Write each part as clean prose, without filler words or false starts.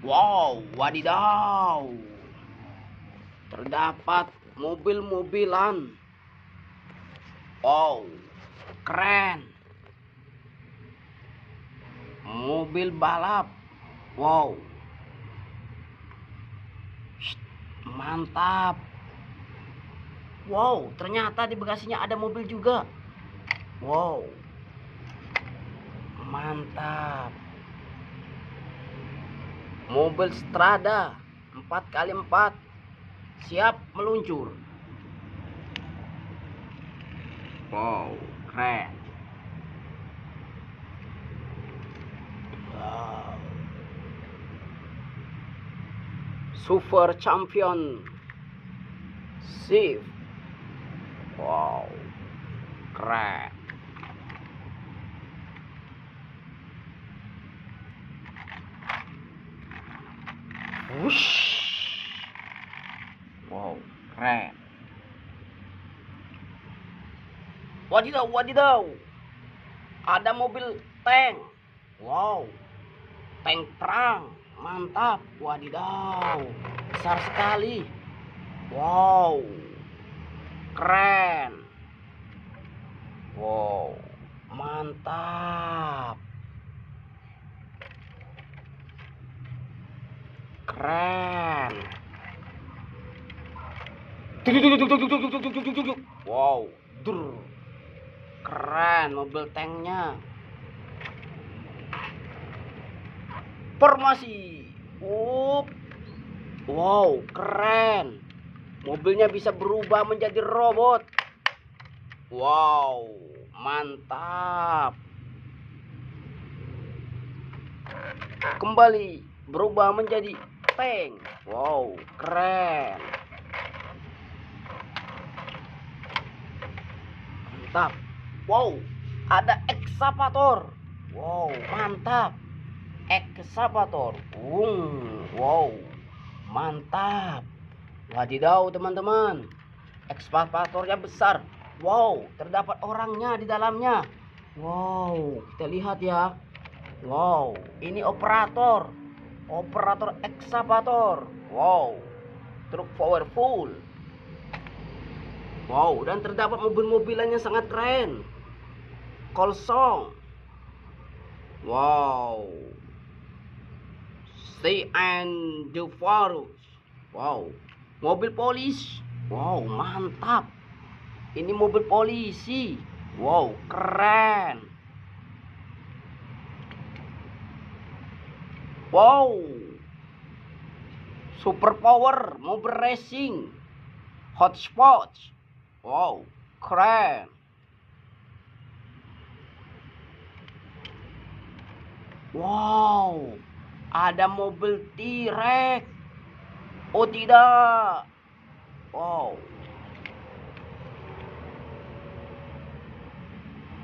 Wow, wadidaw. Terdapat mobil-mobilan. Wow, keren. Mobil balap. Wow. Mantap. Wow, ternyata di bagasinya ada mobil juga. Wow. Mantap. Mobil Strada 4x4 siap meluncur. Wow, keren. Wow. Super Champion Shift. Wow, keren. Wush. Wow, keren. Wadidaw, wadidaw. Ada mobil tank. Wow, tank perang. Mantap. Wadidaw, besar sekali. Wow, keren. Wow, mantap. Keren. Wow, dur. Keren mobil tanknya. Formasi. Wow, keren. Mobilnya bisa berubah menjadi robot. Wow, mantap. Kembali berubah menjadi tank. Wow, keren. Mantap. Wow, ada ekskavator. Wow, mantap. Ekskavator. Wow, mantap. Wadidaw teman-teman. Ekskavatornya besar. Wow, terdapat orangnya di dalamnya. Wow, kita lihat ya. Wow, ini operator. Operator ekskavator. Wow, truk powerful. Wow, dan terdapat mobil-mobilannya sangat keren. Kosong. Wow. Stay and the Farus. Wow, mobil polisi. Wow, mantap. Ini mobil polisi. Wow, keren. Wow, super power mobil racing. Hotspot. Wow, keren. Wow, ada mobil T-Rex. Oh tidak. Wow.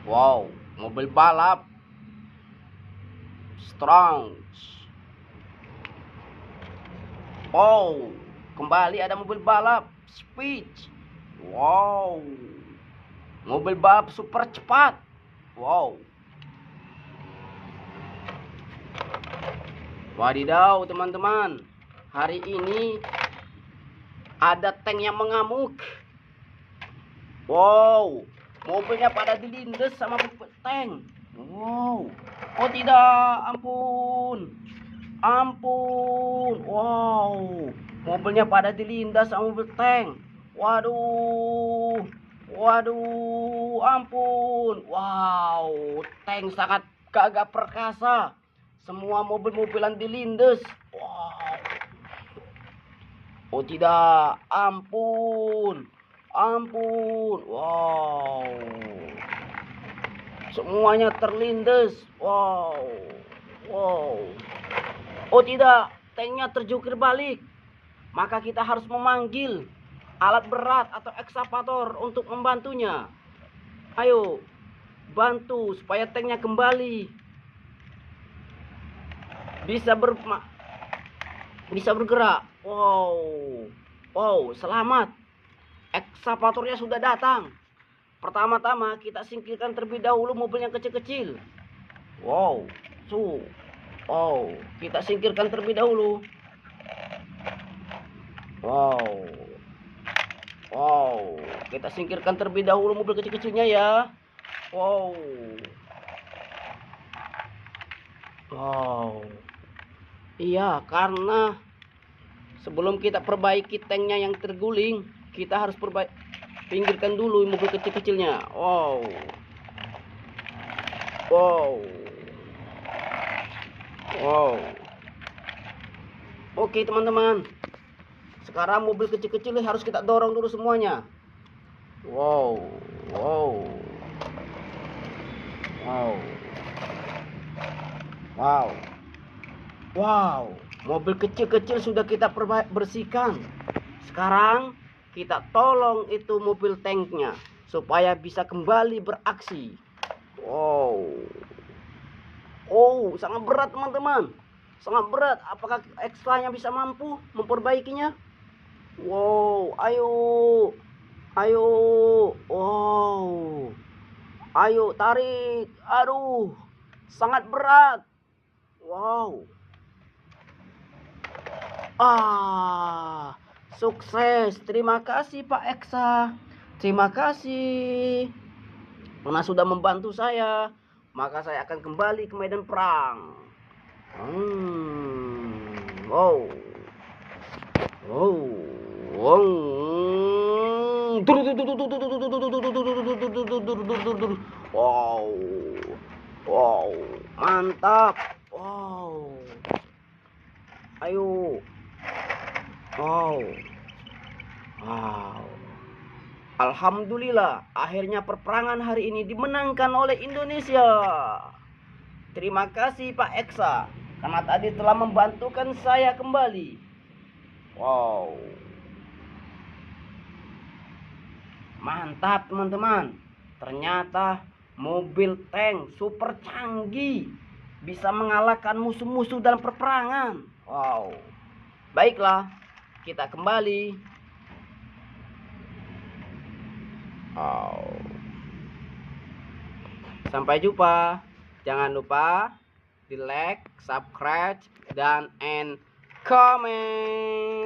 Wow, mobil balap. Strong. Wow, kembali ada mobil balap. Speed. Wow, mobil balap super cepat. Wow. Wadidaw teman-teman, hari ini ada tank yang mengamuk. Wow, mobilnya pada dilindas sama tank. Wow, oh tidak, ampun, ampun. Wow, mobilnya pada dilindas sama mobil tank. Waduh, waduh, ampun. Wow, tank sangat gagah perkasa. Semua mobil-mobilan dilindas. Wow. Oh tidak, ampun, ampun. Wow, semuanya terlindas. Wow, wow. Oh tidak, tanknya terjungkir balik. Maka kita harus memanggil alat berat atau ekskavator untuk membantunya. Ayo, bantu supaya tanknya kembali bisa bergerak. Wow, wow, selamat. Ekskavatornya sudah datang. Pertama-tama kita singkirkan terlebih dahulu mobil yang kecil-kecil. Wow, tuh. Oh, kita singkirkan terlebih dahulu. Wow. Wow, kita singkirkan terlebih dahulu mobil kecil-kecilnya ya. Wow. Wow. Iya, karena sebelum kita perbaiki tanknya yang terguling, kita harus pinggirkan dulu mobil kecil-kecilnya. Wow. Wow. Wow. Oke teman-teman, sekarang mobil kecil-kecil harus kita dorong dulu semuanya. Wow. Wow. Wow. Wow. Wow, mobil kecil-kecil sudah kita bersihkan. Sekarang kita tolong itu mobil tanknya supaya bisa kembali beraksi. Wow. Oh, sangat berat teman-teman. Sangat berat. Apakah ekstranya bisa mampu memperbaikinya? Wow, ayo. Ayo. Wow. Ayo tarik. Aduh. Sangat berat. Wow. Sukses. Terima kasih Pak Eksa. Terima kasih karena sudah membantu saya. Maka saya akan kembali ke medan perang. Wow. Wow. Wow. Wow. Wow. Mantap. Wow. Ayo. Wow. Wow. Alhamdulillah, akhirnya perperangan hari ini dimenangkan oleh Indonesia. Terima kasih Pak Eksa karena tadi telah membantukan saya kembali. Wow. Mantap teman-teman. Ternyata mobil tank super canggih bisa mengalahkan musuh-musuh dalam perperangan. Wow. Baiklah, kita kembali. Wow. Sampai jumpa. Jangan lupa di like, subscribe, dan comment.